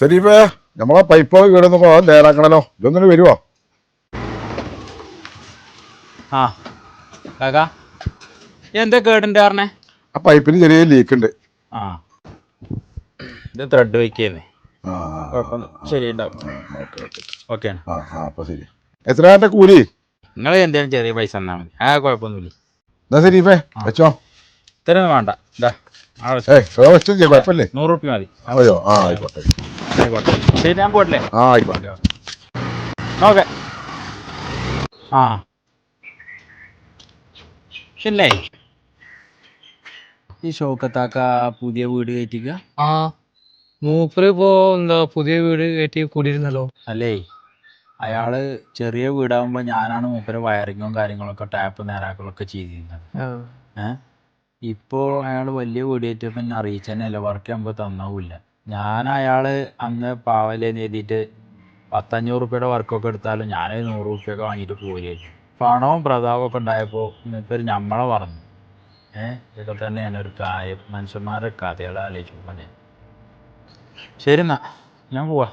ശരീഫേ നമ്മളെ പൈപ്പ് കേടുന്നപ്പോ നേരാക്കണല്ലോ ഇതൊന്നിന് വരുവോ? ആ കാക്കാ എന്താ കേടിൻ്റെ പറഞ്ഞേ? ആ പൈപ്പിന് ചെറിയ ലീക്ക് ഉണ്ട്. ആ ഇത് ത്രെഡ് വയ്ക്കുന്നേ ശരിയുണ്ടാവും. ഓക്കെ അപ്പൊ ശരി. എത്ര കൂലി? നിങ്ങൾ എന്തെങ്കിലും ചെറിയ പൈസ തന്നാൽ മതി. ആ കുഴപ്പമൊന്നുമില്ല. എന്നാ ശരീഫേ വെച്ചോ. ഇത്രയൊന്നും വേണ്ട. ഇതാ വെച്ചോ കുഴപ്പമില്ലേ? 100 റുപ്യ മതി. അതെയോ? ആ ആയിക്കോട്ടെ ആയിക്കോട്ടെ. ശരി ഞാൻ പോട്ടില്ലേ? ആ ആയിക്കോട്ടെ. ഓക്കെ. ആ പിന്നെ ഈ ഷൗക്കത്താക്ക പുതിയ വീട് കയറ്റിക്കുക. ആ മൂപ്പര് ഇപ്പോ എന്താ പുതിയ വീട് കയറ്റി കൂടിയിരുന്നല്ലോ. അല്ലേ അയാള് ചെറിയ വീടാകുമ്പോൾ ഞാനാണ് മൂപ്പര് വയറിങ്ങും കാര്യങ്ങളൊക്കെ ടാപ്പ് നേരാക്കലൊക്കെ ചെയ്തിരുന്നത്. ഇപ്പോൾ അയാൾ വലിയ വീട് കയറ്റിയപ്പോൾ എന്നെ അറിയിച്ചതന്നെയല്ല, വർക്ക് ചെയ്യുമ്പോൾ തന്നാവില്ല. ഞാൻ അയാൾ അന്ന് പാവലേന്ന് എഴുതിയിട്ട് 500 റുപ്യയുടെ വർക്കൊക്കെ എടുത്താലും ഞാൻ 100 റുപ്യൊക്കെ വാങ്ങിയിട്ട് പോരുമായിരുന്നു. പണവും പ്രതാപമൊക്കെ ഉണ്ടായപ്പോൾ മൂപ്പര് നമ്മളെ പറഞ്ഞു. ഇതൊക്കെ തന്നെയാണ് ഒരു കാര്യം. മനുഷ്യന്മാരുടെ കഥകൾ ആലോചിക്കുമ്പോൾ. ശരി എന്നാ ഞാൻ പോവാ.